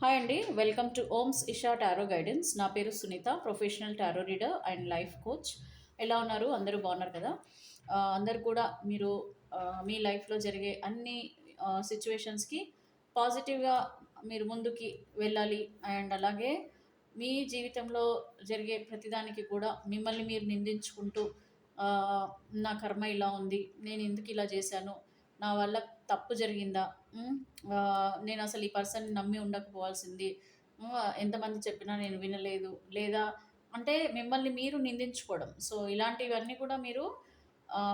Hi అండి. Welcome to Om's Isha tarot guidance. నా పేరు Sunitha, professional tarot reader and life coach. ఎలా ఉన్నారు? అందరూ బాగున్నారు కదా? అందరూ కూడా మీరు మీ లైఫ్లో జరిగే అన్ని సిచ్యువేషన్స్కి పాజిటివ్గా మీరు ముందుకి వెళ్ళాలి. అండ్ అలాగే మీ జీవితంలో జరిగే ప్రతిదానికి కూడా మిమ్మల్ని మీరు నిందించుకుంటూ ఆ, నా కర్మ ఇలా ఉంది, నేను ఎందుకు ఇలా చేశాను, నా వల్ల తప్పు జరిగిందా, హ్మ్. నేను అసలు ఈ పర్సన్ నమ్మి ఉండకపోవాల్సింది. ఎంతమంది చెప్పినా నేను వినలేదు. లేదా అంటే మిమ్మల్ని మీరు నిందించుకోవడం. సో, ఇలాంటివన్నీ కూడా మీరు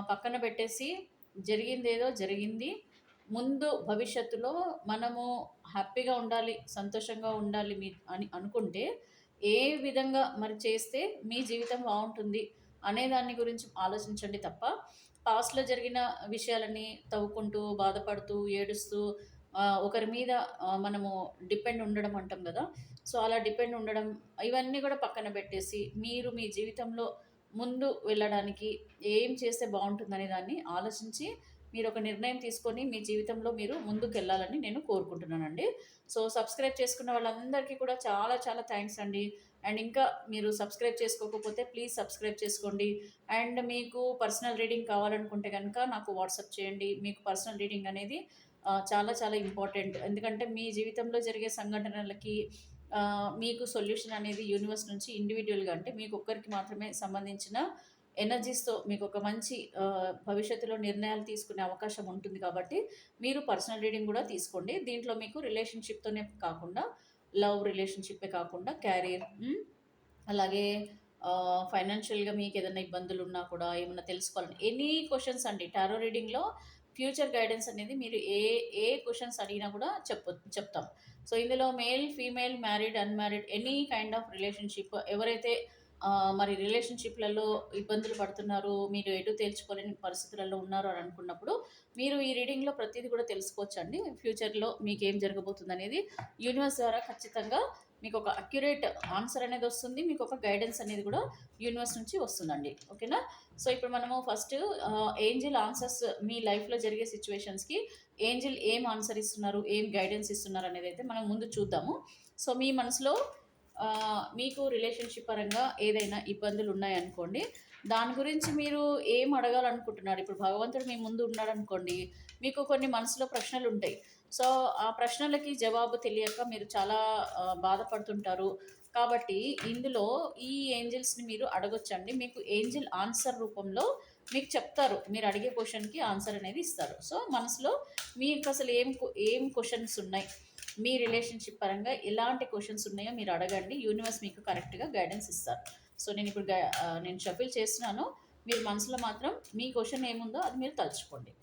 పక్కన పెట్టేసి జరిగిందేదో జరిగింది. ముందు భవిష్యత్తులో మనము హ్యాపీగా ఉండాలి, సంతోషంగా ఉండాలి అని అనుకుంటే ఏ విధంగా మరి చేస్తే మీ జీవితం బావుంటుంది అనే దాని గురించి ఆలోచించండి తప్ప పాస్ట్‌లో జరిగిన విషయాలని తవ్వుకుంటూ, బాధపడుతూ, ఏడుస్తూ ఒకరి మీద మనము డిపెండ్ ఉండడం అంటాం గదా! సో, అలా డిపెండ్ ఉండడం ఇవన్నీ గూడా పక్కన బెట్టేసి, మీరు మీ జీవితంలో ముందు వెళ్ళడానికి ఏం చేస్తే బావుంటుందనే దాన్ని ఆలోచించి, మీరొక నిర్ణయం తీసుకొని మీ జీవితంలో మీరు ముందుకెళ్ళాలని నేను కోరుకుంటున్నానండి. సో, సబ్స్క్రైబ్ చేసుకున్న వాళ్ళందరికీ కూడా చాలా చాలా థాంక్స్ అండి. అండ్ ఇంకా మీరు సబ్స్క్రైబ్ చేసుకోకపోతే ప్లీజ్ సబ్స్క్రైబ్ చేసుకోండి. అండ్ మీకు పర్సనల్ రీడింగ్ కావాలనుకుంటే గనక నాకు వాట్సాప్ చేయండి. మీకు పర్సనల్ రీడింగ్ అనేది చాలా చాలా ఇంపార్టెంట్. ఎందుకంటే మీ జీవితంలో జరిగే సంఘటనలకి మీకు సొల్యూషన్ అనేది యూనివర్స్ నుంచి ఇండివిడ్యువల్‌గా అంటే మీకొక్కరికి మాత్రమే సంబంధించిన ఎనర్జీస్‌తో మీకొక మంచి భవిష్యత్తులో నిర్ణయాలు తీసుకునే అవకాశం ఉంటుంది కాబట్టి, మీరు పర్సనల్ రీడింగ్ గూడా తీసుకోండి. దీంట్లో మీకు రిలేషన్‌షిప్‌తోనే కాకుండా, లవ్ రిలేషన్‌షిప్పే కాకుండా క్యారియర్, అలాగే ఫైనాన్షియల్‌గా మీకేదైనా ఇబ్బందులున్నా కూడా ఏమన్నా తెలుసుకోవాలని ఎనీ క్వెషన్స్ అండి. టారో రీడింగ్‌లో ఫ్యూచర్ గైడెన్స్ అనేది మీరు ఏ క్వెషన్స్ అడిగినా కూడా చెప్తాం. సో, ఇందులో male, female, married, unmarried any kind of relationship ఎవరైతే మరి రిలేషన్‌షిప్‌లలో ఇబ్బందులు పడుతున్నారు, మీరు ఎటు తేల్చుకోలేని పరిస్థితులలో ఉన్నారు అని అనుకున్నప్పుడు, మీరు ఈ రీడింగ్‌లో ప్రతీది కూడా తెలుసుకోవచ్చండి. ఫ్యూచర్‌లో మీకేం జరగబోతుందనేది యూనివర్స్ ద్వారా ఖచ్చితంగా మీకొక అక్యురేట్ ఆన్సర్ అనేది వస్తుంది. మీకొక గైడెన్స్ అనేది కూడా యూనివర్స్ నుంచి వస్తుందండి. ఓకేనా? సో, ఇప్పుడు మనము ఫస్ట్ ఏంజెల్ ఆన్సర్స్ మీ లైఫ్‌లో జరిగే సిట్యుయేషన్స్‌కి ఏంజెల్ ఏం ఆన్సర్ ఇస్తున్నారు, ఏం గైడెన్స్ ఇస్తున్నారు అనేదైతే మనం ముందు చూద్దాము. సో, మీ మనసులో మీకు రిలేషన్‌షిప్ పరంగా ఏదైనా ఇబ్బందులు ఉన్నాయనుకోండి, దాని గురించి మీరు ఏం అడగాలనుకుంటున్నారు? ఇప్పుడు భగవంతుడు మీ ముందు ఉన్నాడనుకోండి, మీకు కొన్ని మనసులో ప్రశ్నలుంటాయి. సో, ఆ ప్రశ్నలకి జవాబు తెలియక మీరు చాలా బాధపడుతుంటారు. కాబట్టి ఇందులో ఈ ఏంజెల్స్‌ని మీరు అడగొచ్చండి. మీకు ఏంజెల్ ఆన్సర్ రూపంలో మీకు చెప్తారు. మీరు అడిగే క్వెషన్‌కి ఆన్సర్ అనేది ఇస్తారు. సో, మనసులో మీకసలు ఏం క్వెషన్స్ ఉన్నాయి, మీ రిలేషన్‌షిప్ పరంగా ఎలాంటి క్వెషన్స్ ఉన్నాయో మీరు అడగండి. యూనివర్స్ మీకు కరెక్ట్‌గా గైడెన్స్ ఇస్తారు. సో, నేను షఫిల్ చేస్తున్నాను. మీరు మనసులో మాత్రం మీ క్వెషన్ ఏముందో అది మీరు తలుచుకోండి.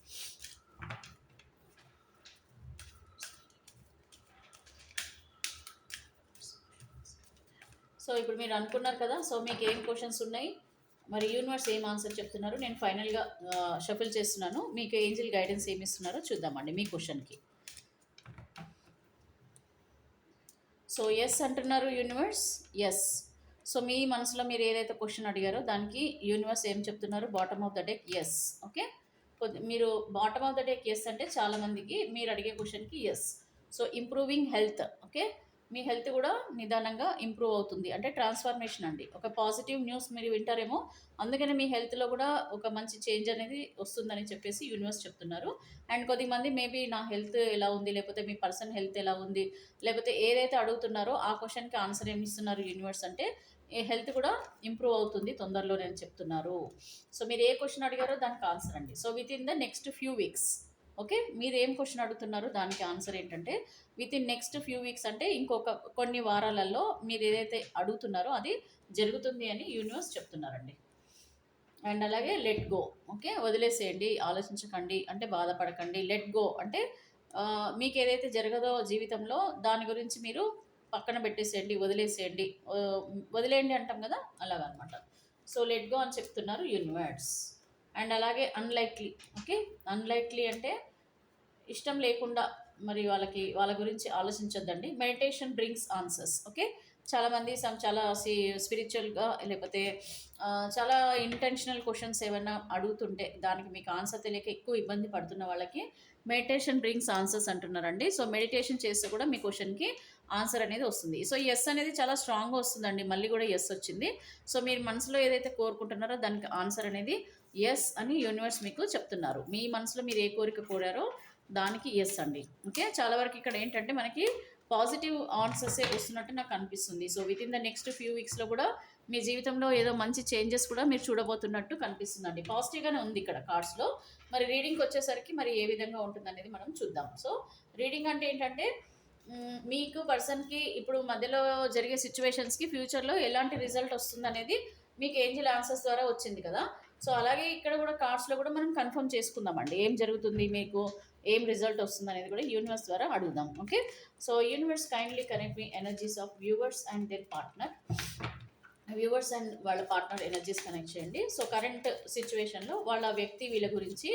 సో, ఇప్పుడు మీరు అనుకున్నారు కదా! సో, మీకేం క్వెషన్స్ ఉన్నాయి, మరి యూనివర్స్ ఏం ఆన్సర్ చెప్తున్నారు, నేను ఫైనల్‌గా షఫుల్ చేస్తున్నాను. మీకు ఏంజెల్ గైడెన్స్ ఏమిస్తున్నారో చూద్దామండి మీ క్వెషన్‌కి. సో, యెస్ అంటున్నారు యూనివర్స్. యెస్. సో, మీ మనసులో మీరు ఏదైతే క్వెషన్ అడిగారో దానికి యూనివర్స్ ఏం చెప్తున్నారు? Bottom of the deck yes. Okay. మీరు bottom of the deck yes అంటే చాలామందికి మీరు అడిగే క్వెషన్‌కి yes. So, improving health. Okay. మీ హెల్త్ కూడా నిదానంగా ఇంప్రూవ్ అవుతుంది. అంటే ట్రాన్స్‌ఫర్మేషన్ అండి. ఒక పాజిటివ్ న్యూస్ మీరు వింటారేమో, అందుకని మీ హెల్త్‌లో కూడా ఒక మంచి చేంజ్ అనేది వస్తుందని చెప్పేసి యూనివర్స్ చెప్తున్నారు. అండ్ కొద్దిమంది మేబీ నా హెల్త్ ఎలా ఉంది, లేకపోతే మీ పర్సన్ హెల్త్ ఎలా ఉంది, లేకపోతే ఏదైతే అడుగుతున్నారో ఆ క్వెషన్‌కి ఆన్సర్ ఏమి ఇస్తున్నారు యూనివర్స్ అంటే, ఈ హెల్త్ కూడా ఇంప్రూవ్ అవుతుంది తొందరలోనే అని చెప్తున్నారు. సో, మీరు ఏ క్వెషన్ అడిగారో దానికి ఆన్సర్ అండి. So, within the next few weeks. Okay. మీరు ఏం క్వెషన్ అడుగుతున్నారో దానికి ఆన్సర్ ఏంటంటే, వితిన్ నెక్స్ట్ ఫ్యూ వీక్స్ అంటే ఇంకొక కొన్ని వారాలలో మీరు ఏదైతే అడుగుతున్నారో అది జరుగుతుంది అని యూనివర్స్ చెప్తున్నారండి. అండ్ అలాగే లెట్ గో. ఓకే. వదిలేసేయండి, ఆలోచించకండి, అంటే బాధపడకండి. లెట్ గో అంటే మీకు ఏదైతే జరగదో జీవితంలో దాని గురించి మీరు పక్కన పెట్టేసేయండి, వదిలేసేయండి. వదిలేయండి అంటాం కదా! అలాగనమాట. సో, లెట్ గో అని చెప్తున్నారు యూనివర్స్. అండ్ అలాగే అన్‌లైక్లీ. ఓకే. అన్‌లైక్లీ అంటే ఇష్టం లేకుండా మరి వాళ్ళ గురించి ఆలోచించొద్దండి. Meditation brings answers. ఓకే. చాలామంది చాలా స్పిరిచువల్‌గా లేకపోతే చాలా ఇంటెన్షనల్ క్వెషన్స్ ఏవన్నా అడుగుతుంటే దానికి మీకు ఆన్సర్ తెలియక ఎక్కువ ఇబ్బంది పడుతున్న వాళ్ళకి మెడిటేషన్ బ్రింగ్స్ ఆన్సర్స్ అంటున్నారండి. సో మెడిటేషన్ చేస్తే కూడా మీ క్వశ్చన్కి ఆన్సర్ అనేది వస్తుంది. సో ఎస్ అనేది చాలా స్ట్రాంగ్గా వస్తుందండి. మళ్ళీ కూడా ఎస్ వచ్చింది. సో మీరు మనసులో ఏదైతే కోరుకుంటున్నారో దానికి ఆన్సర్ అనేది ఎస్ అని యూనివర్స్ మీకు చెప్తున్నారు. మీ మనసులో మీరు ఏ కోరిక కోరారో దానికి ఎస్ అండి. ఓకే, చాలా వరకు ఇక్కడ ఏంటంటే మనకి పాజిటివ్ ఆన్సర్సే వస్తున్నట్టు నాకు అనిపిస్తుంది. So within the next few వీక్స్లో కూడా మీ జీవితంలో ఏదో మంచి చేంజెస్ కూడా మీరు చూడబోతున్నట్టు కనిపిస్తుందండి. పాజిటివ్గానే ఉంది ఇక్కడ కార్డ్స్లో. మరి రీడింగ్కి వచ్చేసరికి మరి ఏ విధంగా ఉంటుందనేది మనం చూద్దాం. సో రీడింగ్ అంటే ఏంటంటే మీకు పర్సన్కి ఇప్పుడు మధ్యలో జరిగే సిచ్యువేషన్స్కి ఫ్యూచర్లో ఎలాంటి రిజల్ట్ వస్తుందనేది మీకు ఏంజిల్ ఆన్సర్స్ ద్వారా వచ్చింది కదా. సో అలాగే ఇక్కడ కూడా కార్డ్స్లో కూడా మనం కన్ఫర్మ్ చేసుకుందామండి ఏం జరుగుతుంది, మీకు ఏం రిజల్ట్ వస్తుంది అనేది కూడా యూనివర్స్ ద్వారా అడుగుదాం. Okay, so universe kindly connect me energies of viewers and their partner. Viewers and వాళ్ళ పార్ట్నర్ ఎనర్జీస్ కనెక్ట్ చేయండి. సో కరెంట్ సిచ్యువేషన్లో వాళ్ళ వ్యక్తి వీళ్ళ గురించి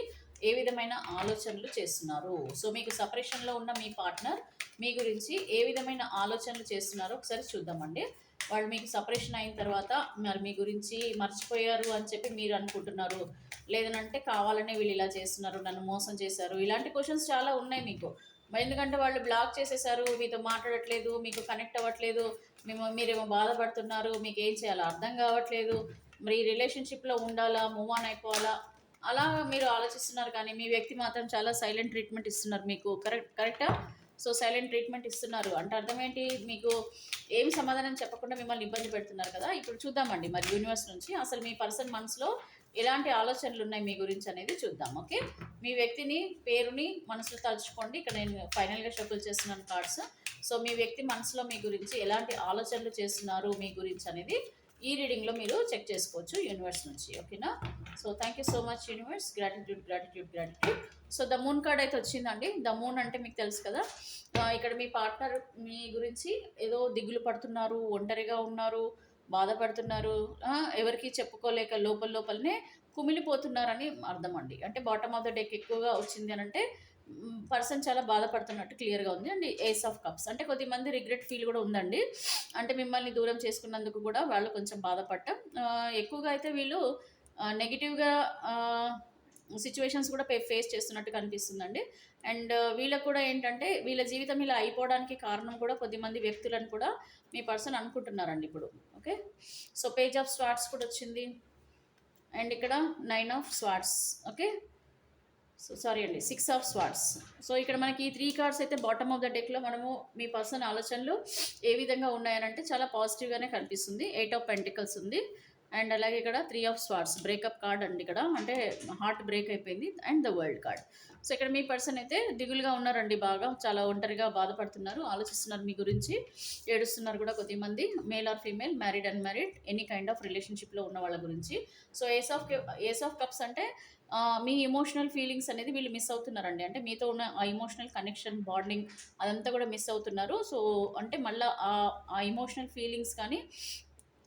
ఏ విధమైన ఆలోచనలు చేస్తున్నారు, సో మీకు సపరేషన్లో ఉన్న మీ పార్ట్నర్ మీ గురించి ఏ విధమైన ఆలోచనలు చేస్తున్నారో ఒకసారి చూద్దామండి. వాళ్ళు మీకు సపరేషన్ అయిన తర్వాత మరి మీ గురించి మర్చిపోయారు అని చెప్పి మీరు అనుకుంటున్నారు, లేదనంటే కావాలనే వీళ్ళు ఇలా చేస్తున్నారు, నన్ను మోసం చేశారు, ఇలాంటి క్వశ్చన్స్ చాలా ఉన్నాయి మీకు. ఎందుకంటే వాళ్ళు బ్లాక్ చేసేసారు, మీతో మాట్లాడట్లేదు, మీకు కనెక్ట్ అవ్వట్లేదు, మీరేమో బాధపడుతున్నారు, మీకు ఏం చేయాలో అర్థం కావట్లేదు, మరి ఈ రిలేషన్షిప్లో ఉండాలా, మూవ్ ఆన్ అయిపోవాలా, అలా మీరు ఆలోచిస్తున్నారు. కానీ మీ వ్యక్తి మాత్రం చాలా సైలెంట్ ట్రీట్మెంట్ ఇస్తున్నారు మీకు. కరెక్టా? సో సైలెంట్ ట్రీట్మెంట్ ఇస్తున్నారు అంటే అర్థం ఏంటి, మీకు ఏం సమాధానం చెప్పకుండా మిమ్మల్ని ఇబ్బంది పెడుతున్నారు కదా. ఇప్పుడు చూద్దామండి మరి యూనివర్స్ నుంచి అసలు మీ పర్సన్ మనసులో ఎలాంటి ఆలోచనలు ఉన్నాయి మీ గురించి అనేది చూద్దాం. ఓకే, మీ వ్యక్తిని పేరుని మనసులో తలుచుకోండి. ఇక్కడ నేను ఫైనల్గా షఫుల్ చేస్తున్నాను కార్డ్స్. సో మీ వ్యక్తి మనసులో మీ గురించి ఎలాంటి ఆలోచనలు చేస్తున్నారు మీ గురించి అనేది ఈ రీడింగ్లో మీరు చెక్ చేసుకోవచ్చు యూనివర్స్ నుంచి. ఓకేనా? So thank you so much universe. Gratitude gratitude gratitude. So the moon card అయితే వచ్చిందండి. ద మూన్ అంటే మీకు తెలుసు కదా, ఇక్కడ మీ పార్ట్నర్ మీ గురించి ఏదో దిగులు పడుతున్నారు, ఒంటరిగా ఉన్నారు, బాధపడుతున్నారు, ఎవరికి చెప్పుకోలేక లోపలనే కుమిలిపోతున్నారని అర్థం అండి. అంటే బాటమ్ ఆఫ్ ద డెక్ ఎక్కువగా వచ్చింది అని అంటే పర్సన్ చాలా బాధపడుతున్నట్టు క్లియర్గా ఉంది అండి. ఏస్ ఆఫ్ కప్స్ అంటే కొద్దిమంది రిగ్రెట్ ఫీల్ కూడా ఉందండి. అంటే మిమ్మల్ని దూరం చేసుకున్నందుకు కూడా వాళ్ళు కొంచెం బాధపడటం. ఎక్కువగా అయితే వీళ్ళు నెగిటివ్గా సిచ్యువేషన్స్ కూడా ఫేస్ చేస్తున్నట్టు కనిపిస్తుందండి. అండ్ వీళ్ళకు కూడా ఏంటంటే వీళ్ళ జీవితం ఇలా అయిపోవడానికి కారణం కూడా కొద్దిమంది వ్యక్తులను కూడా మీ పర్సన్ అనుకుంటున్నారండి ఇప్పుడు. Okay, so page of swords కూడా వచ్చింది అండ్ ఇక్కడ 9 of swords. Okay, so sorry అండి 6 ఆఫ్ స్వార్డ్స్. సో ఇక్కడ మనకి ఈ 3 కార్డ్స్ అయితే బాటమ్ ఆఫ్ ద డెక్లో మనము మీ పర్సన్ ఆలోచనలు ఏ విధంగా ఉన్నాయనంటే చాలా పాజిటివ్గానే కనిపిస్తుంది. 8 ఆఫ్ పెంటికల్స్ ఉంది అండ్ అలాగే ఇక్కడ 3 ఆఫ్ స్వార్డ్స్ బ్రేకప్ కార్డ్ అండి. ఇక్కడ అంటే హార్ట్ బ్రేక్ అయిపోయింది and the world card. So ఇక్కడ మీ పర్సన్ అయితే దిగులుగా ఉన్నారండి, బాగా చాలా ఒంటరిగా బాధపడుతున్నారు, ఆలోచిస్తున్నారు మీ గురించి, ఏడుస్తున్నారు కూడా కొద్దిమంది. Male or female, married and married, any kind of రిలేషన్షిప్లో ఉన్న వాళ్ళ గురించి. సో ఏస్ ఆఫ్ కప్స్ అంటే మీ ఎమోషనల్ ఫీలింగ్స్ అనేది వీళ్ళు మిస్ అవుతున్నారండి. అంటే మీతో ఉన్న ఆ ఎమోషనల్ కనెక్షన్, బాండింగ్ అదంతా కూడా మిస్ అవుతున్నారు. సో అంటే మళ్ళీ ఆ ఎమోషనల్ ఫీలింగ్స్ కానీ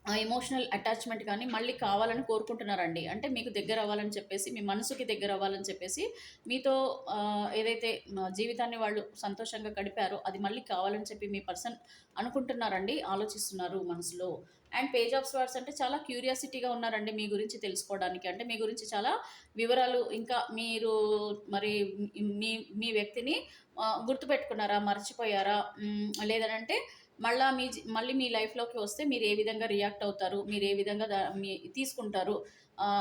ఆ ఎమోషనల్ అటాచ్మెంట్ కానీ మళ్ళీ కావాలని కోరుకుంటున్నారండి. అంటే మీకు దగ్గర అవ్వాలని చెప్పేసి, మీ మనసుకి దగ్గర అవ్వాలని చెప్పేసి, మీతో ఏదైతే జీవితాన్ని వాళ్ళు సంతోషంగా గడిపారో అది మళ్ళీ కావాలని చెప్పి మీ పర్సన్ అనుకుంటున్నారండి, ఆలోచిస్తున్నారు మనసులో. అండ్ పేజ్ ఆఫ్ స్వార్డ్స్ అంటే చాలా క్యూరియాసిటీగా ఉన్నారండి మీ గురించి తెలుసుకోవడానికి. అంటే మీ గురించి చాలా వివరాలు, ఇంకా మీరు మరి మీ మీ వ్యక్తిని గుర్తుపెట్టుకున్నారా, మర్చిపోయారా, లేదనంటే మళ్ళీ మీ లైఫ్లోకి వస్తే మీరు ఏ విధంగా రియాక్ట్ అవుతారు, మీరు ఏ విధంగా తీసుకుంటారు.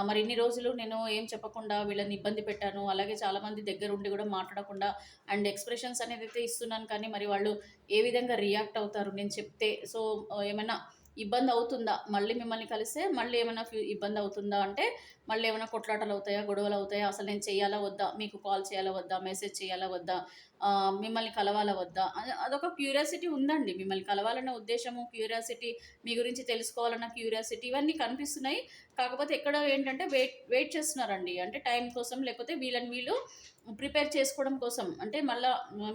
మరి ఇన్ని రోజులు నేను ఏం చెప్పకుండా వీళ్ళని ఇబ్బంది పెట్టాను, అలాగే చాలామంది దగ్గర ఉండి కూడా మాట్లాడకుండా అండ్ ఎక్స్ప్రెషన్స్ అనేది అయితే ఇస్తున్నాను, కానీ మరి వాళ్ళు ఏ విధంగా రియాక్ట్ అవుతారు నేను చెప్తే. సో ఏమైనా ఇబ్బంది అవుతుందా, మళ్ళీ మిమ్మల్ని కలిస్తే మళ్ళీ ఏమైనా ఇబ్బంది అవుతుందా, అంటే మళ్ళీ ఏమైనా కొట్లాటలు అవుతాయా, గొడవలు అవుతాయా, అసలు నేను చేయాలా వద్దా, మీకు కాల్ చేయాలా వద్దా, మెసేజ్ చేయాలా వద్దా, మిమ్మల్ని కలవాలా వద్దా, అదొక క్యూరియాసిటీ ఉందండి. మిమ్మల్ని కలవాలన్న ఉద్దేశము, క్యూరియాసిటీ, మీ గురించి తెలుసుకోవాలన్న క్యూరియాసిటీ, ఇవన్నీ కనిపిస్తున్నాయి. కాకపోతే ఎక్కడ ఏంటంటే వెయిట్ చేస్తున్నారండి. అంటే టైం కోసం, లేకపోతే వీళ్ళు ప్రిపేర్ చేసుకోవడం కోసం. అంటే మళ్ళీ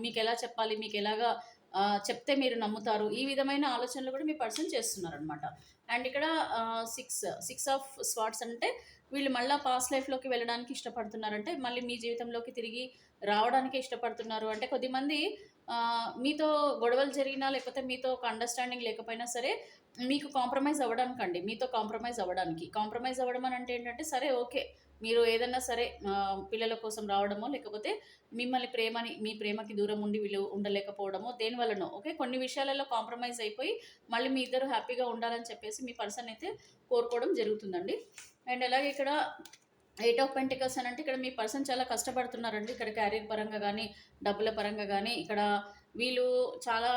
మీకు ఎలా చెప్పాలి, మీకు ఎలాగా చెప్తే మీరు నమ్ముతారు, ఈ విధమైన ఆలోచనలు కూడా మీ పర్సన్ చేస్తున్నారనమాట. అండ్ ఇక్కడ సిక్స్ ఆఫ్ స్వార్డ్స్ అంటే వీళ్ళు మళ్ళీ పాస్ట్ లైఫ్లోకి వెళ్ళడానికి ఇష్టపడుతున్నారంటే మళ్ళీ మీ జీవితంలోకి తిరిగి రావడానికి ఇష్టపడుతున్నారు. అంటే కొద్దిమంది మీతో గొడవలు జరిగినా, లేకపోతే మీతో ఒక అండర్స్టాండింగ్ లేకపోయినా సరే మీకు కాంప్రమైజ్ అవ్వడానికండి, మీతో కాంప్రమైజ్ అవ్వడానికి. కాంప్రమైజ్ అవ్వడం అని అంటే ఏంటంటే సరే ఓకే మీరు ఏదన్నా సరే పిల్లల కోసం రావడమో, లేకపోతే మిమ్మల్ని మీ ప్రేమకి దూరం ఉండి వీళ్ళు ఉండలేకపోవడమో, దేనివల్లనో ఓకే. కొన్ని విషయాలలో కాంప్రమైజ్ అయిపోయి, మళ్ళీ మీ ఇద్దరు హ్యాపీగా ఉండాలని చెప్పేసి మీ పర్సన్ అయితే కోరుకోవడం జరుగుతుందండి. అండ్ అలాగే ఇక్కడ 8 ఆఫ్ పెంటికల్స్ అని అంటే ఇక్కడ మీ పర్సన్ చాలా కష్టపడుతున్నారండి. ఇక్కడ క్యారియర్ పరంగా గానీ, డబ్బుల పరంగా గానీ, ఇక్కడ వీళ్ళు చాలా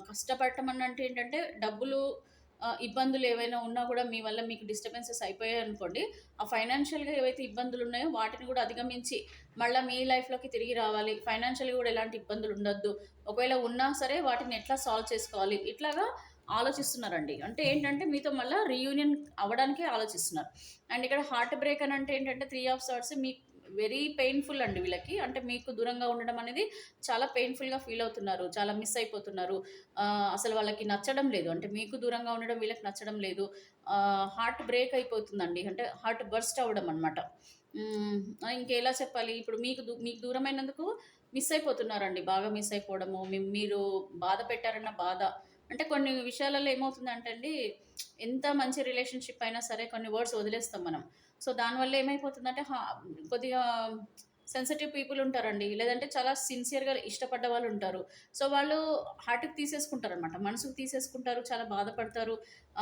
కష్టపడటం అని అంటే ఏంటంటే డబ్బులు ఇబ్బందులు ఏవైనా ఉన్నా కూడా మీ వల్ల మీకు డిస్టర్బెన్సెస్ అయిపోయాయి అనుకోండి. ఆ ఫైనాన్షియల్‌గా ఏవైతే ఇబ్బందులు ఉన్నాయో వాటిని కూడా అధిగమించి మళ్ళా మీ లైఫ్‌లోకి తిరిగి రావాలి. ఫైనాన్షియల్‌గా కూడా ఎలాంటి ఇబ్బందులు ఉండొద్దు. ఒకవేళ ఉన్నా సరే వాటిని ఎట్లా సాల్వ్ చేసుకోవాలి. ఇట్లాగా ఆలోచిస్తున్నారండి. అంటే ఏంటంటే మీతో మళ్ళా రీయూనియన్ అవ్వడానికే ఆలోచిస్తున్నారు. అండ్ ఇక్కడ హార్ట్ బ్రేక్ అని అంటే ఏంటంటే 3 ఆఫ్ సార్డ్స్ మీ వెరీ పెయిన్‌ఫుల్ అండి వీళ్ళకి. అంటే మీకు దూరంగా ఉండడం అనేది చాలా పెయిన్‌ఫుల్‌గా ఫీల్ అవుతున్నారు. చాలా మిస్ అయిపోతున్నారు. అసలు వాళ్ళకి నచ్చడం లేదు. అంటే మీకు దూరంగా ఉండడం వీళ్ళకి నచ్చడం లేదు. హార్ట్ బ్రేక్ అయిపోతుందండి. అంటే హార్ట్ బర్స్ట్ అవ్వడం అనమాట. హ్మ్. ఇంకెలా చెప్పాలి? ఇప్పుడు మీకు దూరమైనందుకు మిస్ అయిపోతున్నారండి. బాగా మిస్ అయిపోవడము, మీరు బాధ పెట్టారన్న బాధ. అంటే కొన్ని విషయాలలో ఏమవుతుందంటే అండి, ఎంత మంచి రిలేషన్‌షిప్ అయినా సరే కొన్ని వర్డ్స్ వదిలేస్తాం మనం. సో, దానివల్ల ఏమైపోతుందంటే కొద్దిగా సెన్సిటివ్ పీపుల్ ఉంటారండి. లేదంటే చాలా సిన్సియర్‌గా ఇష్టపడ్డ వాళ్ళుంటారు. సో, వాళ్ళు హార్ట్‌కి తీసేసుకుంటారనమాట. మనసుకు తీసేసుకుంటారు. చాలా బాధపడతారు.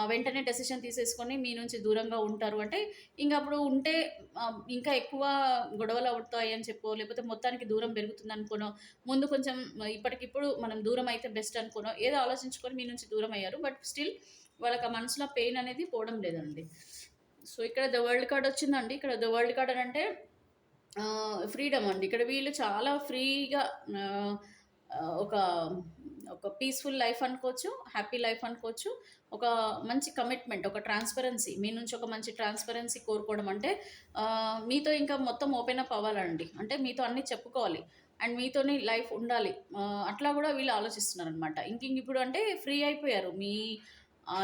వెంటనే డెసిషన్ తీసేసుకొని మీ నుంచి దూరంగా ఉంటారు. అంటే ఇంగప్పుడు ఉంటే ఇంకా ఎక్కువ గొడవలవుతాయి అని చెప్పో, లేకపోతే మొత్తానికి దూరం పెరుగుతుందనుకోనో, ముందు కొంచెం ఇప్పటికిప్పుడు మనం దూరం అయితే బెస్ట్ అనుకోనో, ఏదో ఆలోచించుకొని మీ నుంచి దూరమయ్యారు. బట్ స్టిల్ వాళ్ళకి ఆ మనసులో పెయిన్ అనేది పోవడం లేదండి. సో, ఇక్కడ ద వరల్డ్ కార్డ్ వచ్చిందండి. ఇక్కడ ద వరల్డ్ కార్డ్ అనంటే ఫ్రీడమ్ అండి. ఇక్కడ వీళ్ళు చాలా ఫ్రీగా ఆహ్, ఆహ్, ఒక ఒక పీస్‌ఫుల్ లైఫ్ అనుకోవచ్చు. హ్యాపీ లైఫ్ అనుకోవచ్చు. ఒక మంచి కమిట్మెంట్, ఒక ట్రాన్స్‌పరెన్సీ మీ నుంచి ఒక మంచి ట్రాన్స్‌పరెన్సీ కోరుకోవడం అంటే మీతో ఇంకా మొత్తం ఓపెన్ అప్ అవ్వాలండి. అంటే మీతో అన్నీ చెప్పుకోవాలి. అండ్ మీతోని లైఫ్ ఉండాలి. అట్లా గూడా వీళ్ళు ఆలోచిస్తున్నారనమాట. ఇప్పుడు అంటే ఫ్రీ అయిపోయారు. మీ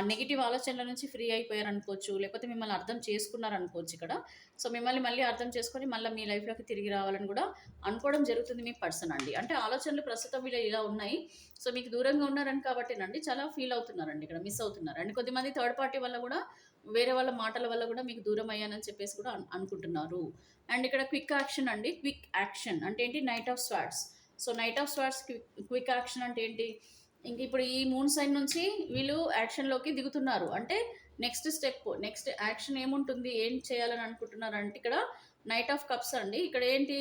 నెగెటివ్ ఆలోచనల నుంచి ఫ్రీ అయిపోయారనుకోవచ్చు. లేకపోతే మిమ్మల్ని అర్థం చేసుకున్నారనుకోవచ్చు ఇక్కడ. సో, మిమ్మల్ని మళ్ళీ అర్థం చేసుకొని మళ్ళా మీ లైఫ్‌లోకి తిరిగి రావాలని గూడా అనుకోవడం జరుగుతుంది మీ పర్సన్ అండి. అంటే ఆలోచనలు ప్రస్తుతం వీళ్ళయి ఇలా ఉన్నాయి. సో, మీకు దూరంగా ఉన్నారని కాబట్టేనండి చాలా ఫీల్ అవుతున్నారండి ఇక్కడ. మిస్ అవుతున్నారు. అండ్ కొద్దిమంది థర్డ్ పార్టీ వల్ల గూడా వేరే వాళ్ళ మాటల వల్ల గూడా మీకు దూరం అయ్యానని చెప్పేసి కూడా అనుకుంటున్నారు. అండ్ ఇక్కడ క్విక్ యాక్షన్ అండి. క్విక్ యాక్షన్ అంటే ఏంటి? Knight of swords. So, knight of swords quick action అంటే ఏంటి? ఇంక ఇప్పుడు ఈ మూన్ సైన్ నుంచి వీళ్ళు యాక్షన్‌లోకి దిగుతున్నారు. అంటే నెక్స్ట్ స్టెప్, నెక్స్ట్ యాక్షన్ ఏముంటుంది? ఏం చేయాలని అనుకుంటున్నారంటే ఇక్కడ నైట్ ఆఫ్ కప్స్ అండి. ఇక్కడ ఏంటి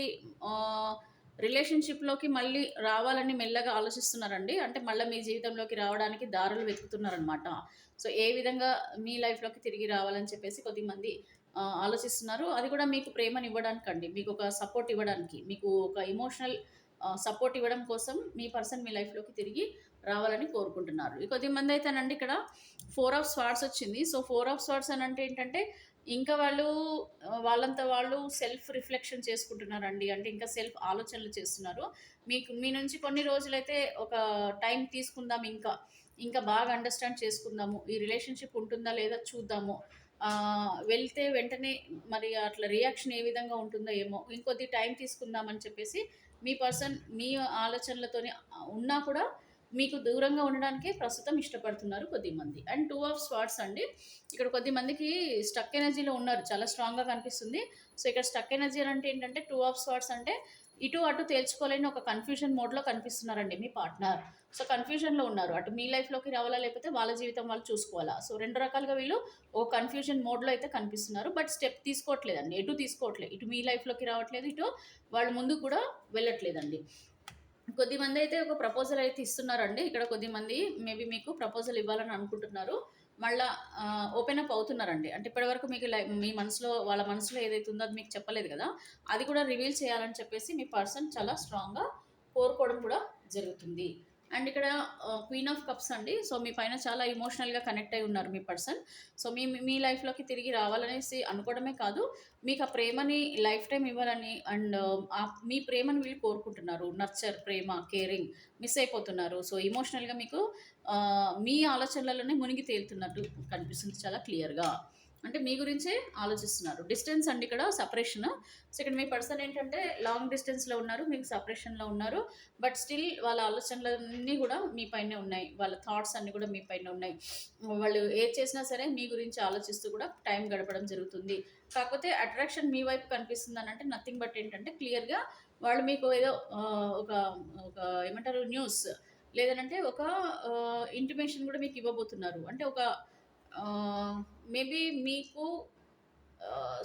ఆహ్, రిలేషన్‌షిప్‌లోకి మళ్ళీ రావాలని మెల్లగా ఆలోచిస్తున్నారండి. అంటే మళ్ళా మీ జీవితంలోకి రావడానికి దారులు వెతుకుతున్నారనమాట. సో, ఏ విధంగా మీ లైఫ్‌లోకి తిరిగి రావాలని చెప్పేసి కొద్దిమంది ఆలోచిస్తున్నారు. అది కూడా మీకు ప్రేమనివ్వడానికండి. మీకొక సపోర్ట్ ఇవ్వడానికి. మీకు ఒక ఎమోషనల్ సపోర్ట్ ఇవ్వడం కోసం మీ పర్సన్ మీ లైఫ్‌లోకి తిరిగి రావాలని కోరుకుంటున్నారు. కొద్దిమంది అయితేనండి ఇక్కడ 4 ఆఫ్ స్వార్డ్స్ వచ్చింది. సో, 4 ఆఫ్ స్వార్డ్స్ అనంటే ఏంటంటే, ఇంకా వాళ్ళు వాళ్ళంత వాళ్ళు సెల్ఫ్ రిఫ్లెక్షన్ చేసుకుంటున్నారండి. అంటే ఇంకా సెల్ఫ్ ఆలోచనలు చేస్తున్నారు. మీ నుంచి కొన్ని రోజులైతే ఒక టైం తీసుకుందాం ఇంకా. ఇంకా బాగా అండర్‌స్టాండ్ చేసుకుందాము. ఈ రిలేషన్‌షిప్ ఉంటుందా లేదా చూద్దాము. వెళ్తే వెంటనే మరి అట్లా రియాక్షన్ ఏ విధంగా ఉంటుందో ఏమో! ఇంకొద్ది టైం తీసుకుందాం అని చెప్పేసి మీ పర్సన్ మీ ఆలోచనలతోని ఉన్నా కూడా మీకు దూరంగా ఉండడానికే ప్రస్తుతం ఇష్టపడుతున్నారు కొద్దిమంది. అండ్ 2 ఆఫ్ స్వార్డ్స్ అండి. ఇక్కడ కొద్దిమందికి స్టక్ ఎనర్జీలో ఉన్నారు. చాలా స్ట్రాంగ్‌గా కనిపిస్తుంది. సో, ఇక్కడ స్టక్ ఎనర్జీ అంటే ఏంటంటే 2 ఆఫ్ స్వార్డ్స్ అంటే ఇటు అటు తేల్చుకోలేని ఒక కన్‌ఫ్యూజన్ మోడ్‌లో కనిపిస్తున్నారండి మీ పార్ట్నర్. సో, కన్‌ఫ్యూజన్‌లో ఉన్నారు. అటు మీ లైఫ్‌లోకి రావాలా? లేకపోతే వాళ్ళ జీవితం వాళ్ళు చూసుకోవాలా? సో, 2 రకాలుగా వీళ్ళు ఒక కన్‌ఫ్యూజన్ మోడ్‌లో అయితే కనిపిస్తున్నారు. బట్ స్టెప్ తీసుకోవట్లేదండి. ఎటు తీసుకోవట్లేదు. ఇటు మీ లైఫ్‌లోకి రావట్లేదు. ఇటు వాళ్ళు ముందుకు కూడా వెళ్ళట్లేదండి. కొద్దిమందయితే ఒక ప్రపోజల్ అయితే ఇస్తున్నారండి. ఇక్కడ కొద్దిమంది మేబీ మీకు ప్రపోజల్ ఇవ్వాలని అనుకుంటున్నారు. మళ్ళా ఓపెన్ అప్ అవుతున్నారండి. అంటే ఇప్పటివరకు మీకు మీ మనసులో వాళ్ళ మనసులో ఏదైతే ఉందో అది మీకు చెప్పలేదు గదా! అది కూడా రివీల్ చేయాలని చెప్పేసి మీ పర్సన్ చాలా స్ట్రాంగ్‌గా కోరుకోవడం కూడా జరుగుతుంది. అండ్ ఇక్కడ క్వీన్ ఆఫ్ కప్స్ అండి. సో, మీ పైన చాలా ఎమోషనల్‌గా కనెక్ట్ అయ్యి ఉన్నారు మీ పర్సన్. సో, మీ లైఫ్‌లోకి తిరిగి రావాలనేసి అనుకోవడమే కాదు, మీకు ఆ ప్రేమని లైఫ్ టైమ్ ఇవ్వాలని అండ్ మీ ప్రేమను వీళ్ళు కోరుకుంటున్నారు. నర్చర్, ప్రేమ, కేరింగ్ మిస్ అయిపోతున్నారు. సో, ఎమోషనల్‌గా మీకు మీ ఆలోచనలలోనే మునిగి తేలుతున్నట్టు కనిపిస్తుంది చాలా క్లియర్‌గా. అంటే మీ గురించే ఆలోచిస్తున్నారు. డిస్టెన్స్ అండి ఇక్కడ సెపరేషన్. సో ఇక్కడ మీ పర్సన్ ఏంటంటే లాంగ్ డిస్టెన్స్‌లో ఉన్నారు. మీకు సెపరేషన్‌లో ఉన్నారు. బట్ స్టిల్ వాళ్ళ ఆలోచనలన్నీ గూడా మీ పైనే ఉన్నాయి. వాళ్ళ థాట్స్ అన్నీ కూడా మీ పైనే ఉన్నాయి. వాళ్ళు ఏది చేసినా సరే మీ గురించి ఆలోచిస్తూ కూడా టైం గడపడం జరుగుతుంది. కాకపోతే అట్రాక్షన్ మీ వైపు కనిపిస్తుందనంటే నథింగ్ బట్ ఏంటంటే క్లియర్‌గా వాళ్ళు మీకు ఏదో ఒక ఒక ఏమంటారు న్యూస్ లేదనంటే ఒక ఇంటిమేషన్ కూడా మీకు ఇవ్వబోతున్నారు. అంటే ఒక మేబీ మీకు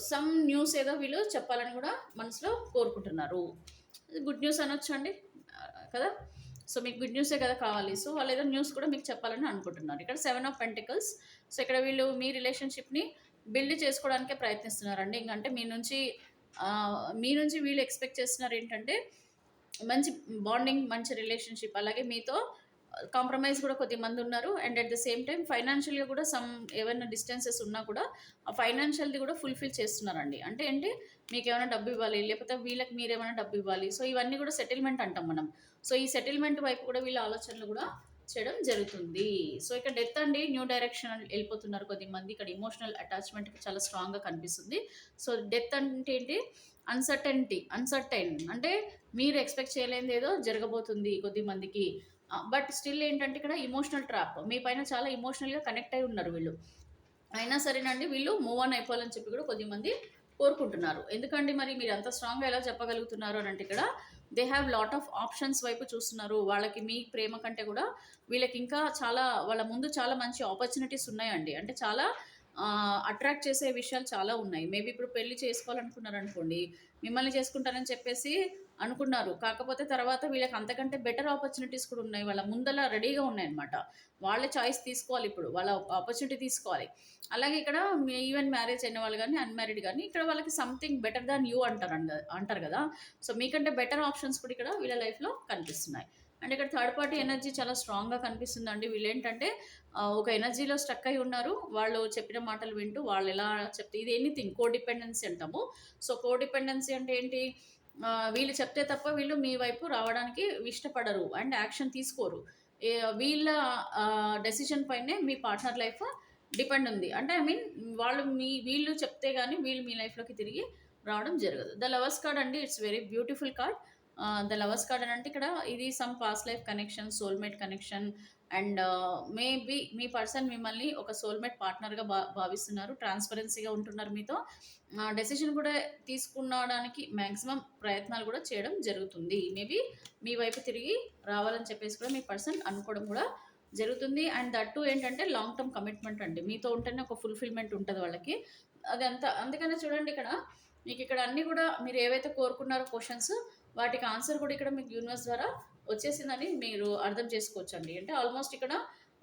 సమ్ న్యూస్ ఏదో వీళ్ళు చెప్పాలని కూడా మనసులో కోరుకుంటున్నారు. గుడ్ న్యూస్ అనొచ్చండి. కదా! సో, మీకు గుడ్ న్యూసే కదా కావాలి. సో, వాళ్ళేదో న్యూస్ కూడా మీకు చెప్పాలని అనుకుంటున్నారు. ఇక్కడ 7 ఆఫ్ పెంటికల్స్. సో, ఇక్కడ వీళ్ళు మీ రిలేషన్‌షిప్‌ని బిల్డ్ చేసుకోవడానికే ప్రయత్నిస్తున్నారండి. ఇంకంటే మీ నుంచి వీళ్ళు ఎక్స్‌పెక్ట్ చేస్తున్నారేంటంటే మంచి బాండింగ్, మంచి రిలేషన్‌షిప్. అలాగే మీతో కాంప్రమైజ్ కూడా కొద్దిమందున్నారు. And at the same time ఫైనాన్షియల్‌గా కూడా ఏవైనా డిస్టెన్సెస్ ఉన్నా కూడా ఆ ఫైనాన్షియల్‌ది కూడా ఫుల్‌ఫిల్ చేస్తున్నారండి. అంటే ఏంటి మీకేమైనా డబ్బు ఇవ్వాలి, లేకపోతే వీళ్ళకి మీరేమైనా డబ్బు ఇవ్వాలి. సో, ఇవన్నీ కూడా సెటిల్‌మెంట్ అంటాం మనం. సో, ఈ సెటిల్‌మెంట్ వైపు కూడా వీళ్ళ ఆలోచనలు కూడా చేయడం జరుగుతుంది. సో, ఇక్కడ డెత్ అండి న్యూ డైరెక్షన్ ఎళ్ళిపోతున్నారు కొద్దిమంది. ఇక్కడ ఎమోషనల్ అటాచ్‌మెంట్ చాలా స్ట్రాంగ్‌గా కనిపిస్తుంది. సో, డెత్ అంటే ఏంటి అన్‌సర్టైన్ అంటే మీరు ఎక్స్‌పెక్ట్ చేయలేనిదేదో జరగబోతుంది కొద్దిమందికి. బట్ స్టిల్ ఏంటంటే ఇక్కడ ఎమోషనల్ ట్రాప్. మీ పైన చాలా ఎమోషనల్‌గా కనెక్ట్ అయ్యి ఉన్నారు వీళ్ళు. అయినా సరేనండి వీళ్ళు మూవ్ ఆన్ అయిపోవాలని చెప్పి కూడా కొద్దిమంది కోరుకుంటున్నారు. ఎందుకండి మరి మీరు అంత స్ట్రాంగ్‌గా ఎలా చెప్పగలుగుతున్నారు అనంటే ఇక్కడ they have lot of options వైపు చూస్తున్నారు. వాళ్ళకి మీ ప్రేమ కంటే కూడా వీళ్ళకి ఇంకా చాలా వాళ్ళ ముందు చాలా మంచి ఆపర్చునిటీస్ ఉన్నాయండి. అంటే చాలా అట్రాక్ట్ చేసే విషయాలు చాలా ఉన్నాయి. మేబీ ఇప్పుడు పెళ్లి చేసుకోవాలనుకున్నారనుకోండి, మిమ్మల్ని చేసుకుంటానని చెప్పేసి అనుకున్నారు. కాకపోతే తర్వాత వీళ్ళకి అంతకంటే బెటర్ ఆపర్చునిటీస్ కూడా ఉన్నాయి. వాళ్ళ ముందల రెడీగా ఉన్నాయన్నమాట. వాళ్ళే చాయిస్ తీసుకోవాలి ఇప్పుడు. వాళ్ళ ఆపర్చునిటీ తీసుకోవాలి. అలాగే ఇక్కడ ఈవెన్ మ్యారేజ్ అయిన వాళ్ళు గానీ, అన్‌మ్యారీడ్ గానీ ఇక్కడ వాళ్ళకి సంథింగ్ బెటర్ దాన్ యూ అంటారు గదా! సో, మీకంటే బెటర్ ఆప్షన్స్ కూడా ఇక్కడ వీళ్ళ లైఫ్‌లో కనిపిస్తున్నాయి. అండ్ ఇక్కడ థర్డ్ పార్టీ ఎనర్జీ చాలా స్ట్రాంగ్‌గా కనిపిస్తుందండి. వీళ్ళేంటంటే ఒక ఎనర్జీలో స్ట్రక్ అయ్యి ఉన్నారు. వాళ్ళు చెప్పిన మాటలు వింటూ వాళ్ళెలా చెప్తే ఇది ఎనీథింగ్ కోడిపెండెన్సీ అంటాము. సో, కోడిపెండెన్సీ అంటే ఏంటి? వీళ్ళు చెప్తే తప్ప వీళ్ళు మీ వైపు రావడానికి ఇష్టపడరు అండ్ యాక్షన్ తీసుకోరు. వీళ్ళ డెసిషన్ పైనే మీ పార్ట్నర్ లైఫ్ డిపెండ్ ఉంది. అంటే ఐ మీన్ వీళ్ళు చెప్తే గాని వీళ్ళు మీ లైఫ్‌లోకి తిరిగి రావడం జరగదు. ద లవర్స్ కార్డ్ అండి it's very beautiful card. The lovers card అనంటే ఇక్కడ ఇది some past life connection, soulmate connection and maybe me person మిమ్మల్ని ఒక సోల్‌మేట్ పార్ట్నర్‌గా భావిస్తున్నారు. ట్రాన్స్‌పరెన్సీగా ఉంటున్నారు మీతో. డెసిషన్ కూడా తీసుకునడానికి మాక్సిమం ప్రయత్నాలు కూడా చేయడం జరుగుతుంది. మేబీ మీ వైపు తిరిగి రావాలని చెప్పేసి కూడా మీ పర్సన్ అనుకోవడం కూడా జరుగుతుంది. అండ్ దట్ టూ ఏంటంటే లాంగ్ టర్మ్ కమిట్మెంట్ అండి. మీతో ఉంటేనే ఒక ఫుల్‌ఫిల్‌మెంట్ ఉంటది వాళ్ళకి. అదంతా అందుకనే చూడండి ఇక్కడ మీకిక్కడ అన్నీ కూడా మీరు ఏవైతే కోరుకున్నారో క్వెషన్స్ వాటికి ఆన్సర్ కూడా ఇక్కడ మీకు యూనివర్స్ ద్వారా వచ్చేసిందని మీరు అర్థం చేసుకోవచ్చండి. అంటే ఆల్మోస్ట్ ఇక్కడ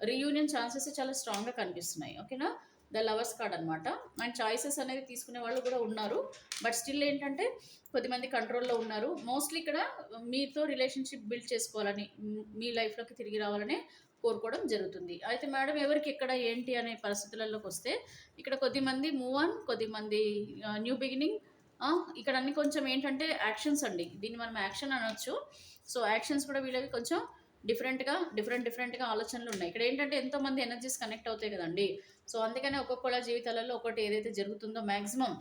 రీయూనియన్ ఛాన్సెస్ చాలా స్ట్రాంగ్‌గా కనిపిస్తున్నాయి. ఓకేనా? ద లవర్స్ కార్డ్ అనమాట. అండ్ చాయిసెస్ అనేది తీసుకునే వాళ్ళు కూడా ఉన్నారు. బట్ స్టిల్ ఏంటంటే కొద్దిమంది కంట్రోల్‌లో ఉన్నారు. మోస్ట్‌లీ ఇక్కడ మీతో రిలేషన్‌షిప్ బిల్డ్ చేసుకోవాలని మీ లైఫ్‌లోకి తిరిగి రావాలనే కోరుకోవడం జరుగుతుంది. అయితే మేడం ఎవరికి ఎక్కడ ఏంటి అనే పరిస్థితులలోకొస్తే ఇక్కడ కొద్దిమంది మూవ్ ఆన్, కొద్దిమంది న్యూ బిగినింగ్. ఇక్కడ అన్ని కొంచెం ఏంటంటే యాక్షన్స్ అండి. దీన్ని మనం యాక్షన్ అనొచ్చు. సో, యాక్షన్స్ కూడా వీళ్ళవి కొంచెం డిఫరెంట్‌గా ఆలోచనలున్నాయి. ఇక్కడ ఏంటంటే ఎంతోమంది ఎనర్జీస్ కనెక్ట్ అవుతాయి కదండీ! సో, అందుకనే ఒక్కొక్కళ్ళ జీవితాలలో ఒక్కోటి ఏదైతే జరుగుతుందో మాక్సిమం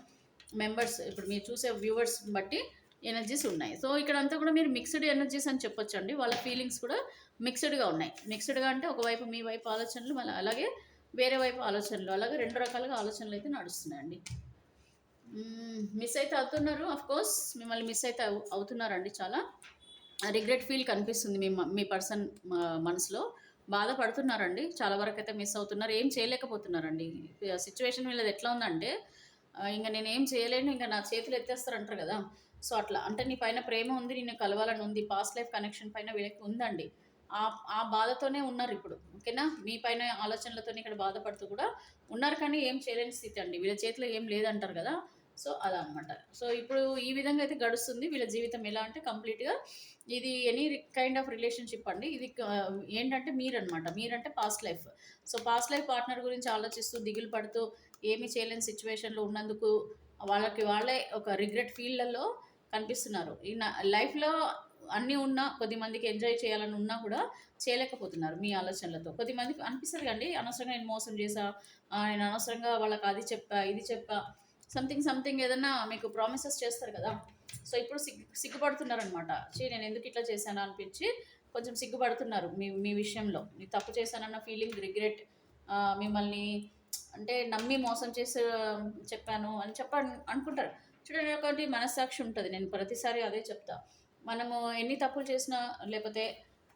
మెంబర్స్ ఇప్పుడు మీరు చూసే వ్యూవర్స్‌ని బట్టి ఎనర్జీస్ ఉన్నాయి. సో, ఇక్కడంతా కూడా మీరు మిక్స్డ్ ఎనర్జీస్ అని చెప్పొచ్చండి. వాళ్ళ ఫీలింగ్స్ కూడా మిక్స్డ్‌గా ఉన్నాయి. మిక్స్డ్‌గా అంటే ఒకవైపు మీ వైపు ఆలోచనలు మళ్ళీ అలాగే వేరే వైపు ఆలోచనలు. అలాగే 2 రకాలుగా ఆలోచనలైతే నడుస్తున్నాయండి. మిస్ అయితే అవుతున్నారు. ఆఫ్‌కోర్స్ మిమ్మల్ని మిస్ అయితే అవుతున్నారండి చాలా. రిగ్రెట్ ఫీల్ కనిపిస్తుంది మీ పర్సన్ మనసులో. బాధపడుతున్నారండి. చాలా వరకైతే మిస్ అవుతున్నారు. ఏం చేయలేకపోతున్నారండి. సిట్యుయేషన్ వీళ్ళది ఎట్లా ఉందంటే ఇంక నేనేం చేయలేను. ఇంక నా చేతులు ఎత్తేస్తారంటారు గదా! సో, అట్లా. అంటే నీ పైన ప్రేమ ఉంది. నిన్ను కలవాలని ఉంది. పాస్ట్ లైఫ్ కనెక్షన్ పైన వీళ్ళకి ఉందండి. ఆ బాధతోనే ఉన్నారిప్పుడు. ఓకేనా? మీ పైన ఆలోచనలతోని ఇక్కడ బాధపడుతూ కూడా ఉన్నారు కానీ ఏం చేయలేని స్థితి అండి. వీళ్ళ చేతిలో ఏం లేదంటారు గదా! సో, అలా అనమాట. సో, ఇప్పుడు ఈ విధంగా అయితే గడుస్తుంది. వీళ్ళ జీవితం ఎలా అంటే కంప్లీట్‌గా ఇది ఎనీ కైండ్ ఆఫ్ రిలేషన్‌షిప్ అండి. ఇది ఏంటంటే మీరనమాట. మీరంటే past life. So, past life partner గురించి ఆలోచిస్తూ, దిగులు పడుతూ, ఏమీ చేయలేని సిట్యుయేషన్‌లో ఉన్నందుకు వాళ్ళకి వాళ్ళే ఒక రిగ్రెట్ ఫీల్‌లలో కనిపిస్తున్నారు. లైఫ్‌లో అన్నీ ఉన్నా, కొద్దిమందికి ఎంజాయ్ చేయాలని ఉన్నా కూడా చేయలేకపోతున్నారు మీ ఆలోచనలతో. కొద్దిమందికి అనిపిస్తుంది కండి, అనవసరంగా నేను మోసం చేశా, నేను అనవసరంగా వాళ్ళకి అది చెప్పా, ఇది చెప్పా, సంథింగ్ సంథింగ్ ఏదన్నా మీకు ప్రామిసెస్ చేస్తారు కదా. సో ఇప్పుడు సిగ్గుపడుతున్నారనమాట. నేను ఎందుకు ఇట్లా చేశాను అనిపించి కొంచెం సిగ్గుపడుతున్నారు మీ మీ విషయంలో. నేను తప్పు చేశానన్న ఫీలింగ్, రిగ్రెట్, మిమ్మల్ని అంటే నమ్మి మోసం చేసి చెప్పాను అని అనుకుంటారు. చూడండి, ఒకటి మనస్సాక్షి ఉంటుంది. నేను ప్రతిసారి అదే చెప్తా. మనము ఎన్ని తప్పులు చేసినా, లేకపోతే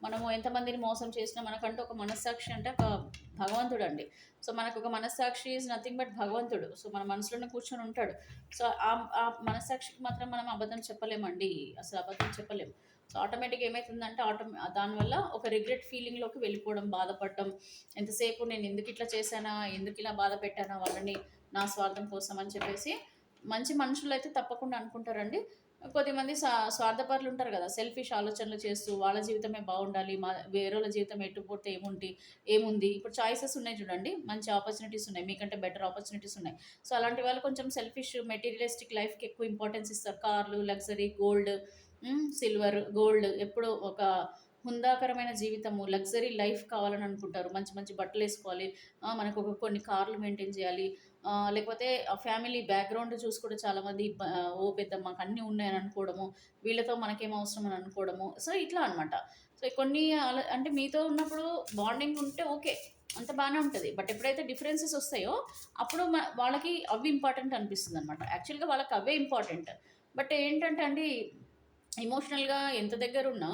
మనము ఎంతమందిని మోసం చేసినా, మనకంటూ ఒక మనస్సాక్షి అంటే ఒక భగవంతుడు అండి. సో మనకు ఒక మనస్సాక్షి ఈజ్ నథింగ్ బట్ భగవంతుడు. సో మన మనసులోనే కూర్చొని ఉంటాడు. సో ఆ మనస్సాక్షికి మాత్రం మనం అబద్ధం చెప్పలేమండి, అసలు అబద్ధం చెప్పలేము. సో ఆటోమేటిక్గా ఏమవుతుందంటే దానివల్ల ఒక రిగ్రెట్ ఫీలింగ్లోకి వెళ్ళిపోవడం, బాధపడడం. ఎంతసేపు నేను ఎందుకు ఇట్లా చేశానా, ఎందుకు ఇలా బాధ పెట్టానా వాళ్ళని, నా స్వార్థం కోసం అని చెప్పేసి. మంచి మనుషులు అయితే తప్పకుండా అనుకుంటారండి. కొద్దిమంది స్వార్థపరులు ఉంటారు కదా, సెల్ఫిష్ ఆలోచనలు చేస్తూ వాళ్ళ జీవితమే బాగుండాలి, వేరేళ్ళ జీవితం ఎట్టుపోతే ఏముంది. ఇప్పుడు చాయిసెస్ ఉన్నాయి చూడండి, మంచి ఆపర్చునిటీస్ ఉన్నాయి, మీకంటే బెటర్ ఆపర్చునిటీస్ ఉన్నాయి. సో అలాంటి వాళ్ళు కొంచెం సెల్ఫిష్, మెటీరియలిస్టిక్ లైఫ్కి ఎక్కువ ఇంపార్టెన్స్ ఇస్తారు. కార్లు, లగ్జరీ, గోల్డ్, సిల్వర్, గోల్డ్, ఎప్పుడు ఒక హుందాకరమైన జీవితము, లగ్జరీ లైఫ్ కావాలని అనుకుంటారు. మంచి మంచి బట్టలు వేసుకోవాలి, మనకు ఒక కొన్ని కార్లు మెయింటైన్ చేయాలి, లేకపోతే ఫ్యామిలీ బ్యాక్గ్రౌండ్ చూసి కూడా చాలామంది ఓ పెద్ద మాకు అన్నీ ఉన్నాయని అనుకోవడము, వీళ్ళతో మనకేం అవసరం అని అనుకోవడము. సో ఇట్లా అనమాట. సో కొన్ని అంటే మీతో ఉన్నప్పుడు బాండింగ్ ఉంటే ఓకే, అంత బాగానే ఉంటుంది. బట్ ఎప్పుడైతే డిఫరెన్సెస్ వస్తాయో అప్పుడు వాళ్ళకి అవి ఇంపార్టెంట్ అనిపిస్తుంది అనమాట. యాక్చువల్గా వాళ్ళకి అవే ఇంపార్టెంట్. బట్ ఏంటంటే అండి, ఎమోషనల్గా ఎంత దగ్గర ఉన్నా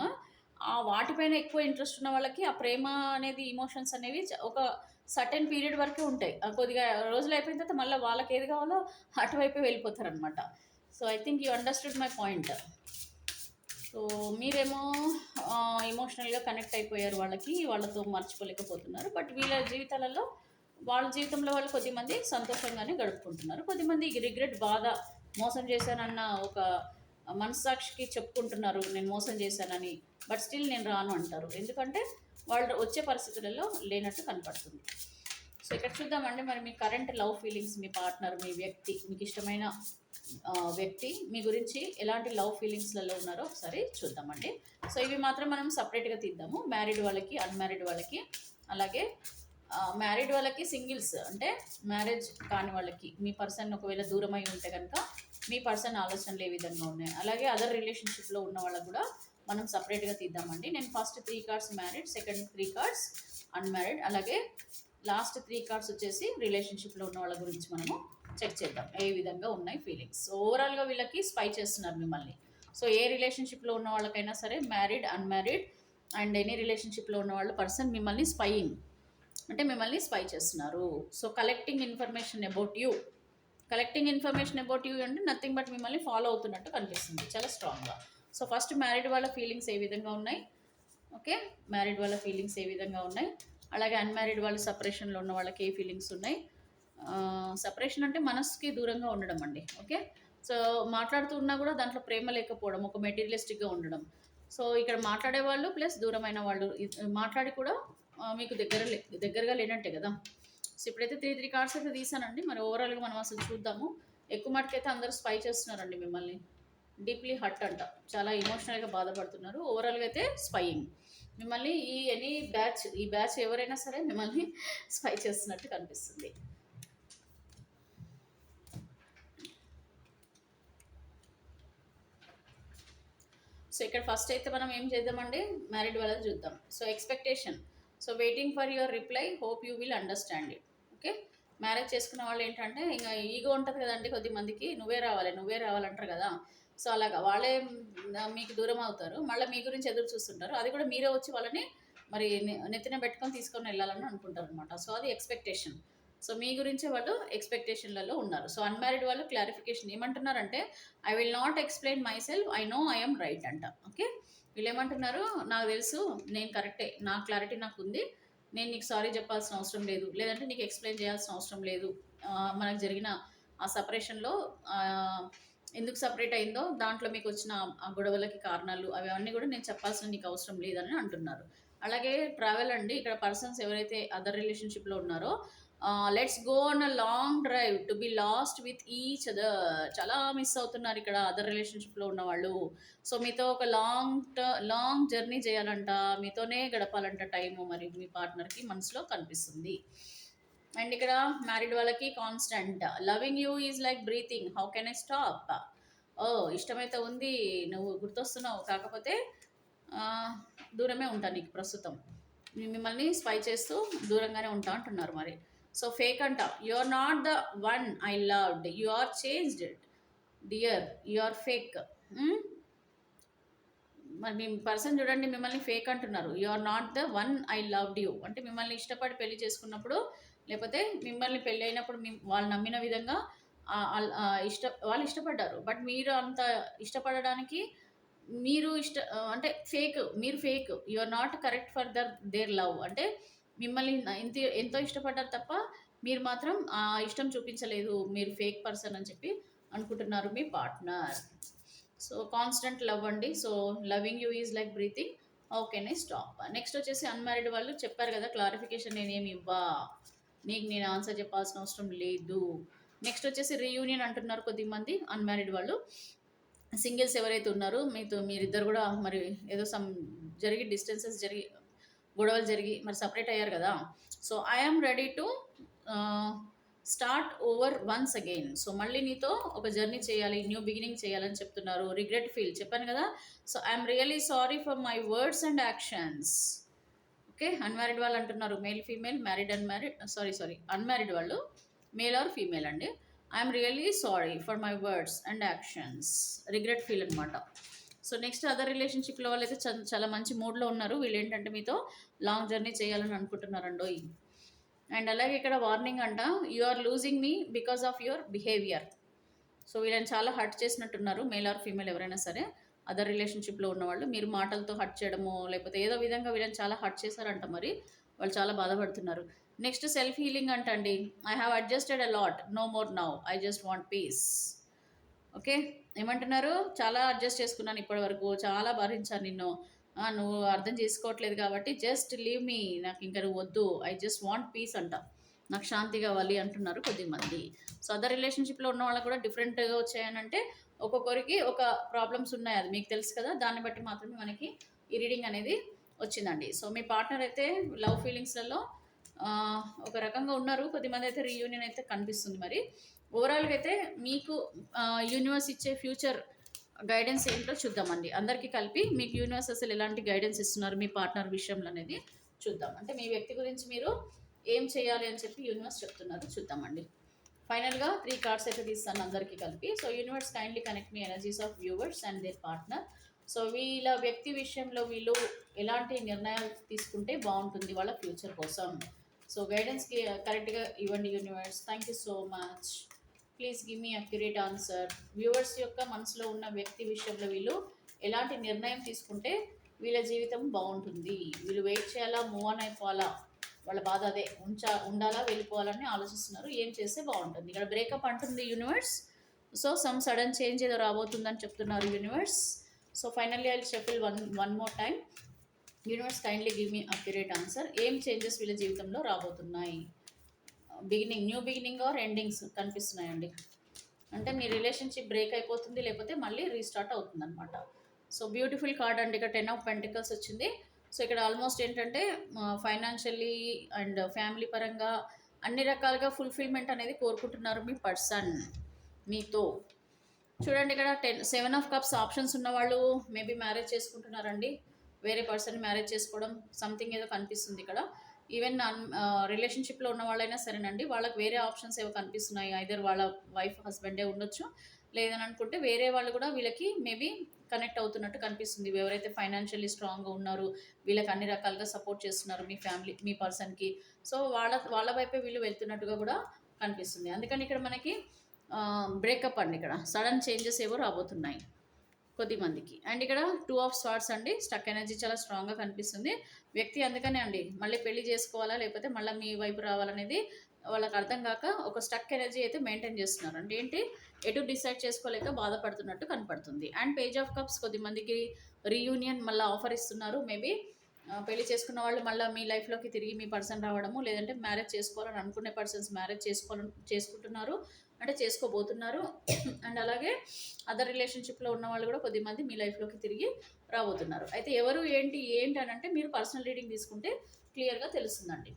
వాటిపైన ఎక్కువ ఇంట్రెస్ట్ ఉన్న వాళ్ళకి ఆ ప్రేమ అనేది, ఇమోషన్స్ అనేవి ఒక సర్టెన్ పీరియడ్ వరకే ఉంటాయి. కొద్దిగా రోజులు అయిపోయిన తర్వాత మళ్ళీ వాళ్ళకి ఏది కావాలో అటువైపే వెళ్ళిపోతారనమాట. So I think you understood my point. So మీరేమో ఎమోషనల్గా కనెక్ట్ అయిపోయారు వాళ్ళతో మర్చిపోలేకపోతున్నారు. బట్ వీళ్ళ జీవితాలలో, వాళ్ళ జీవితంలో వాళ్ళు కొద్దిమంది సంతోషంగానే గడుపుకుంటున్నారు. కొద్దిమంది రిగ్రెట్, బాధ, మోసం చేశానన్న ఒక మనస్సాక్షికి చెప్పుకుంటున్నారు నేను మోసం చేశానని. బట్ స్టిల్ నేను రాను అంటారు. ఎందుకంటే వాళ్ళు వచ్చే పరిస్థితులలో లేనట్టు కనపడుతుంది. సో ఇక్కడ చూద్దామండి, మరి మీ కరెంట్ లవ్ ఫీలింగ్స్, మీ పార్ట్నర్, మీ వ్యక్తి, మీకు ఇష్టమైన వ్యక్తి మీ గురించి ఎలాంటి లవ్ ఫీలింగ్స్లలో ఉన్నారో ఒకసారి చూద్దామండి. సో ఇవి మాత్రం మనం సపరేట్గా తీద్దాము, మ్యారీడ్ వాళ్ళకి, అన్మ్యారీడ్ వాళ్ళకి. అలాగే మ్యారీడ్ వాళ్ళకి, సింగిల్స్ అంటే మ్యారేజ్ కాని వాళ్ళకి, మీ పర్సన్ ఒకవేళ దూరం అయి ఉంటే కనుక మీ పర్సన్ ఆలోచనలు ఏ విధంగా ఉన్నాయి. అలాగే అదర్ రిలేషన్షిప్లో ఉన్న వాళ్ళకు కూడా మనం సపరేట్గా తీద్దామండి. నేను first 3 cards married, second 3 cards unmarried, అలాగే లాస్ట్ 3 కార్డ్స్ వచ్చేసి రిలేషన్షిప్లో ఉన్న వాళ్ళ గురించి మనము చెక్ చేద్దాం ఏ విధంగా ఉన్నాయి ఫీలింగ్స్. ఓవరాల్గా వీళ్ళకి స్పై చేస్తున్నారు మిమ్మల్ని. సో ఏ రిలేషన్షిప్లో ఉన్న వాళ్ళకైనా సరే, మ్యారీడ్, అన్మ్యారీడ్ అండ్ ఎనీ రిలేషన్షిప్లో ఉన్న వాళ్ళ పర్సన్ మిమ్మల్ని స్పైయింగ్ అంటే మిమ్మల్ని స్పై చేస్తున్నారు. So collecting information about you. Collecting information about you అంటే నథింగ్ బట్ మిమ్మల్ని ఫాలో అవుతున్నట్టు కనిపిస్తుంది చాలా స్ట్రాంగ్గా. సో ఫస్ట్ మ్యారీడ్ వాళ్ళ ఫీలింగ్స్ ఏ విధంగా ఉన్నాయి, ఓకే, మ్యారీడ్ వాళ్ళ ఫీలింగ్స్ ఏ విధంగా ఉన్నాయి. అలాగే అన్మ్యారీడ్ వాళ్ళు సపరేషన్లో ఉన్న వాళ్ళకి ఏ ఫీలింగ్స్ ఉన్నాయి. సపరేషన్ అంటే మనసుకి దూరంగా ఉండడం అండి, ఓకే. సో మాట్లాడుతూ ఉన్నా కూడా దాంట్లో ప్రేమ లేకపోవడం, ఒక మెటీరియలిస్టిక్గా ఉండడం. సో ఇక్కడ మాట్లాడే వాళ్ళు ప్లస్ దూరమైన వాళ్ళు, మాట్లాడి కూడా మీకు దగ్గరగా లేనట్టే కదా. సో ఇప్పుడైతే 3 కార్డ్స్ అయితే తీసానండి. మరి ఓవరాల్గా మనం అసలు చూద్దాము. ఎక్కువ మటుకైతే అందరూ స్పై చేస్తున్నారండి మిమ్మల్ని. డీప్లీ హర్ట్ అంట, చాలా ఎమోషనల్గా బాధపడుతున్నారు. ఓవరాల్గా అయితే స్పైయింగ్ మిమ్మల్ని, ఈ బ్యాచ్ ఎవరైనా సరే మిమ్మల్ని స్పై చేస్తున్నట్టు కనిపిస్తుంది. సో ఇక్కడ ఫస్ట్ అయితే మనం ఏం చేద్దామండి, మ్యారీడ్ వాళ్ళది చూద్దాం. So expectation, so waiting for your reply, hope you will understand it. Okay, marriage చేసుకున్న వాళ్ళు ఏంటంటే ఇంకా ఈగో ఉంటుంది కదండి కొద్దిమందికి, నువ్వే రావాలంటారు కదా. సో అలాగా వాళ్ళే మీకు దూరం అవుతారు, మళ్ళీ మీ గురించి ఎదురు చూస్తుంటారు. అది కూడా మీరే వచ్చి వాళ్ళని మరి నెత్తిన పెట్టుకొని తీసుకొని వెళ్ళాలని అనుకుంటారు అనమాట. సో అది ఎక్స్పెక్టేషన్. సో మీ గురించే వాళ్ళు ఎక్స్పెక్టేషన్లలో ఉన్నారు. సో అన్మ్యారీడ్ వాళ్ళు క్లారిఫికేషన్ ఏమంటున్నారంటే, I will not explain my self, I know I'm right అంట. ఓకే, వీళ్ళు ఏమంటున్నారు, నాకు తెలుసు నేను కరెక్టే, నా క్లారిటీ నాకు ఉంది, నేను నీకు సారీ చెప్పాల్సిన అవసరం లేదు, లేదంటే నీకు ఎక్స్ప్లెయిన్ చేయాల్సిన అవసరం లేదు. మనకు జరిగిన ఆ సపరేషన్లో ఎందుకు సపరేట్ అయిందో, దాంట్లో మీకు వచ్చిన ఆ గొడవలకి కారణాలు అవన్నీ కూడా నేను చెప్పాల్సిన నీకు అవసరం లేదని అంటున్నారు. అలాగే ట్రావెల్ అండి, ఇక్కడ పర్సన్స్ ఎవరైతే అదర్ రిలేషన్షిప్లో ఉన్నారో let's go on a long drive to be last with each other. చాలా మిస్ అవుతున్నారు ఇక్కడ అదర్ రిలేషన్షిప్లో ఉన్న వాళ్ళు. సో మీతో ఒక లాంగ్ జర్నీ చేయాలంట, మీతోనే గడపాలంట టైము మరి మీ పార్ట్నర్కి మనసులో కనిపిస్తుంది. అండ్ ఇక్కడ మ్యారీడ్ వాళ్ళకి constant loving you is like breathing, how can I stop. ఓ ఇష్టమైతే ఉంది, నువ్వు గుర్తొస్తున్నావు, కాకపోతే ఆ, దూరమే ఉంటా నీకు ప్రస్తుతం, మిమ్మల్ని స్పై చేస్తూ దూరంగానే ఉంటా అంటున్నారు మరి. సో ఫేక్ అంట, you are not the one I loved, you are changed dear, you are fake. మరి మీ పర్సన్ చూడండి మిమ్మల్ని ఫేక్ అంటున్నారు. You are not the one I loved you అంటే మిమ్మల్ని ఇష్టపడి పెళ్లి చేసుకున్నప్పుడు, లేకపోతే మిమ్మల్ని పెళ్ళి అయినప్పుడు వాళ్ళు నమ్మిన విధంగా వాళ్ళు ఇష్టపడ్డారు. బట్ మీరు అంత ఇష్టపడడానికి మీరు అంటే మీరు fake, you are not correct for their love అంటే మిమ్మల్ని ఎంతో ఇష్టపడ్డారు తప్ప మీరు మాత్రం ఆ ఇష్టం చూపించలేదు, మీరు ఫేక్ పర్సన్ అని చెప్పి అనుకుంటున్నారు మీ పార్ట్నర్. సో కాన్స్టెంట్ లవ్ అండి. So loving you is like breathing, how can I stop. Next వచ్చేసి అన్మ్యారీడ్ వాళ్ళు చెప్పారు కదా క్లారిఫికేషన్ నేనేమి ఇవ్వా, నీకు నేను ఆన్సర్ చెప్పాల్సిన అవసరం లేదు. నెక్స్ట్ వచ్చేసి రీయూనియన్ అంటున్నారు కొద్దిమంది అన్మ్యారీడ్ వాళ్ళు. సింగిల్స్ ఎవరైతే ఉన్నారో మీరిద్దరు కూడా మరి ఏదో జరిగి డిస్టెన్సెస్ జరిగి గొడవలు జరిగి మరి సపరేట్ అయ్యారు కదా. So I'm ready to start over once again. So మళ్ళీ నీతో ఒక జర్నీ చేయాలి, న్యూ బిగినింగ్ చేయాలని చెప్తున్నారు. రిగ్రెట్ ఫీల్ చెప్పాను కదా. So I'm really sorry for my words and actions. Okay, unmarried వాళ్ళు అంటున్నారు, male female, married unmarried, sorry unmarried వాళ్ళు మేల్ ఆర్ ఫీమేల్ అండి. I'm really sorry for my words and actions, regret feel అనమాట. So next other రిలేషన్షిప్లో వాళ్ళు అయితే చాలా మంచి మూడ్లో ఉన్నారు. వీళ్ళు ఏంటంటే మీతో లాంగ్ జర్నీ చేయాలని అనుకుంటున్నారండోయ్. అండ్ అలాగే ఇక్కడ వార్నింగ్ అంట, you are losing me because of your behaviour. So వీళ్ళని చాలా హర్ట్ చేసినట్టున్నారు, మేల్ ఆర్ ఫీమేల్ ఎవరైనా సరే అదర్ రిలేషన్షిప్లో ఉన్నవాళ్ళు. మీరు మాటలతో హర్ట్ చేయడము లేకపోతే ఏదో విధంగా వీళ్ళని చాలా హర్ట్ చేశారంట, మరి వాళ్ళు చాలా బాధపడుతున్నారు. నెక్స్ట్ సెల్ఫ్ హీలింగ్ అంటండి, I have adjusted a lot, no more now, I just want peace. Okay, ఏమంటున్నారు, చాలా అడ్జస్ట్ చేసుకున్నాను ఇప్పటి వరకు, చాలా భరించాను నిన్ను, నువ్వు అర్థం చేసుకోవట్లేదు కాబట్టి జస్ట్ లీవ్ మీ, నాకు ఇంకా నువ్వు వద్దు, ఐ జస్ట్ వాంట్ పీస్ అంట, నాకు శాంతి కావాలి అంటున్నారు కొద్దిమంది. సో అదర్ రిలేషన్షిప్లో ఉన్న వాళ్ళకు కూడా డిఫరెంట్గా వచ్చాయనంటే ఒక్కొక్కరికి ఒక ప్రాబ్లమ్స్ ఉన్నాయి, అది మీకు తెలుసు కదా. దాన్ని బట్టి మాత్రమే మనకి ఈ రీడింగ్ అనేది వచ్చిందండి. సో మీ పార్ట్నర్ అయితే లవ్ ఫీలింగ్స్లలో ఒక రకంగా ఉన్నారు, కొద్దిమంది అయితే రీయూనియన్ అయితే కనిపిస్తుంది. మరి ఓవరాల్గా అయితే మీకు యూనివర్స్ ఇచ్చే ఫ్యూచర్ గైడెన్స్ ఏంటో చూద్దామండి. అందరికీ కలిపి మీకు యూనివర్స్ అసలు ఎలాంటి గైడెన్స్ ఇస్తున్నారు మీ పార్ట్నర్ విషయంలో అనేది చూద్దాం. అంటే మీ వ్యక్తి గురించి మీరు ఏం చేయాలి అని చెప్పి యూనివర్స్ చెప్తున్నారు చూద్దామండి. ఫైనల్గా 3 కార్డ్స్ అయితే తీస్తాను అందరికీ కలిపి. So universe kindly connect me energies of viewers and their partner. So వీళ్ళ వ్యక్తి విషయంలో వీళ్ళు ఎలాంటి నిర్ణయాలు తీసుకుంటే బాగుంటుంది వాళ్ళ ఫ్యూచర్ కోసం. సో గైడెన్స్కి కరెక్ట్గా ఇవ్వండి universe. Thank you so much. Please give me accurate answer. Viewers యొక్క మనసులో ఉన్న వ్యక్తి విషయంలో వీళ్ళు ఎలాంటి నిర్ణయం తీసుకుంటే వీళ్ళ జీవితం బాగుంటుంది, వీళ్ళు వెయిట్ చేయాలా, మూవ్ ఆన్ అయిపోవాలా, వాళ్ళ బాధ అదే ఉండాలా వెళ్ళిపోవాలని ఆలోచిస్తున్నారు, ఏం చేస్తే బాగుంటుంది. ఇక్కడ బ్రేకప్ అంటుంది universe. So some sudden change ఏదో రాబోతుందని చెప్తున్నారు universe. So finally I will shuffle one more time. Universe kindly give me accurate answer. ఏం చేంజెస్ వీళ్ళ జీవితంలో రాబోతున్నాయి, beginning, new beginning or endings కనిపిస్తున్నాయండి. అంటే మీ రిలేషన్షిప్ బ్రేక్ అయిపోతుంది, లేకపోతే మళ్ళీ రీస్టార్ట్ అవుతుంది అనమాట. సో బ్యూటిఫుల్ కార్డ్ అండి, ఇక్కడ 10 ఆఫ్ పెంటికల్స్ వచ్చింది. సో ఇక్కడ ఆల్మోస్ట్ ఏంటంటే ఫైనాన్షియల్లీ అండ్ ఫ్యామిలీ పరంగా అన్ని రకాలుగా ఫుల్ఫిల్మెంట్ అనేది కోరుకుంటున్నారు మీ పర్సన్ మీతో. చూడండి ఇక్కడ 7 ఆఫ్ కప్స్ ఆప్షన్స్ ఉన్నవాళ్ళు మేబీ మ్యారేజ్ చేసుకుంటున్నారండి, వేరే పర్సన్ మ్యారేజ్ చేసుకోవడం సంథింగ్ ఏదో కనిపిస్తుంది ఇక్కడ. ఈవెన్ రిలేషన్షిప్లో ఉన్న వాళ్ళైనా సరేనండి, వాళ్ళకి వేరే ఆప్షన్స్ ఏవో కనిపిస్తున్నాయి. ఐదర్ వాళ్ళ వైఫ్ హస్బెండే ఉండొచ్చు, లేదని అనుకుంటే వేరే వాళ్ళు కూడా వీళ్ళకి మేబీ కనెక్ట్ అవుతున్నట్టు కనిపిస్తుంది. ఎవరైతే ఫైనాన్షియల్లీ స్ట్రాంగ్గా ఉన్నారో వీళ్ళకి అన్ని రకాలుగా సపోర్ట్ చేస్తున్నారు మీ ఫ్యామిలీ మీ పర్సన్కి. సో వాళ్ళ వైపే వీళ్ళు వెళ్తున్నట్టుగా కూడా కనిపిస్తుంది. అందుకని ఇక్కడ మనకి బ్రేకప్ అండి, ఇక్కడ సడన్ చేంజెస్ ఏవో రాబోతున్నాయి కొద్దిమందికి. అండ్ ఇక్కడ 2 ఆఫ్ స్వార్డ్స్ అండి, స్టక్ ఎనర్జీ చాలా స్ట్రాంగ్గా కనిపిస్తుంది వ్యక్తి. అందుకనే అండి మళ్ళీ పెళ్లి చేసుకోవాలా లేకపోతే మళ్ళీ మీ వైపు రావాలనేది వాళ్ళకి అర్థం కాక ఒక స్టక్ ఎనర్జీ అయితే మెయింటైన్ చేస్తున్నారు. అంటే ఏంటి, ఎటు డిసైడ్ చేసుకోలేక బాధపడుతున్నట్టు కనపడుతుంది. అండ్ పేజ్ ఆఫ్ కప్స్, కొద్దిమందికి రీయూనియన్ మళ్ళీ ఆఫర్ ఇస్తున్నారు. మేబీ పెళ్లి చేసుకున్న వాళ్ళు మళ్ళీ మీ లైఫ్లోకి తిరిగి మీ పర్సన్ రావడము, లేదంటే మ్యారేజ్ చేసుకోవాలని అనుకునే పర్సన్స్ మ్యారేజ్ చేసుకుంటున్నారు, అంటే చేసుకోబోతున్నారు. అండ్ అలాగే అదర్ రిలేషన్షిప్లో ఉన్న వాళ్ళు కూడా కొద్దిమంది మీ లైఫ్లోకి తిరిగి రాబోతున్నారు. అయితే ఎవరు ఏంటి అని అంటే మీరు పర్సనల్ రీడింగ్ తీసుకుంటే క్లియర్గా తెలుస్తుందండి.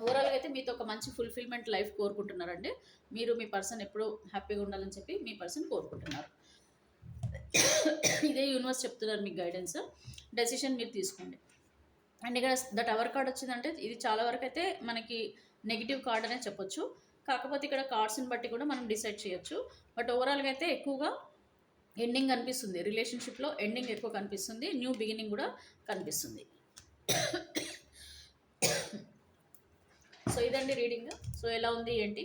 ఓవరాల్గా అయితే మీతో ఒక మంచి ఫుల్ఫిల్మెంట్ లైఫ్ కోరుకుంటున్నారండి. మీరు మీ పర్సన్ ఎప్పుడూ హ్యాపీగా ఉండాలని చెప్పి మీ పర్సన్ కోరుకుంటున్నారు. ఇదే యూనివర్స్ చెప్తున్నారు మీకు గైడెన్స్. డెసిషన్ మీరు తీసుకోండి. అండ్ ఇక్కడ ద టవర్ కార్డ్ వచ్చిందంటే ఇది చాలా వరకు అయితే మనకి నెగిటివ్ కార్డ్ అనే చెప్పొచ్చు. కాకపోతే ఇక్కడ కార్డ్స్ని బట్టి కూడా మనం డిసైడ్ చేయొచ్చు. బట్ ఓవరాల్గా అయితే ఎక్కువగా ఎండింగ్ కనిపిస్తుంది. రిలేషన్షిప్లో ఎండింగ్ ఎక్కువ కనిపిస్తుంది, న్యూ బిగినింగ్ కూడా కనిపిస్తుంది. సో ఇదండి రీడింగ్. సో ఎలా ఉంది ఏంటి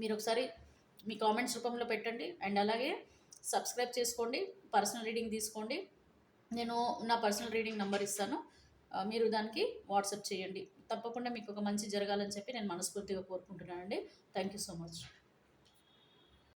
మీరు ఒకసారి మీ కామెంట్స్ రూపంలో పెట్టండి. అండ్ అలాగే సబ్స్క్రైబ్ చేసుకోండి, పర్సనల్ రీడింగ్ తీసుకోండి. నేను నా పర్సనల్ రీడింగ్ నెంబర్ ఇస్తాను, మీరు దానికి వాట్సాప్ చేయండి. తప్పకుండా మీకు ఒక మంచి జరగాలని చెప్పి నేను మనస్ఫూర్తిగా కోరుకుంటున్నానండి. Thank you so much.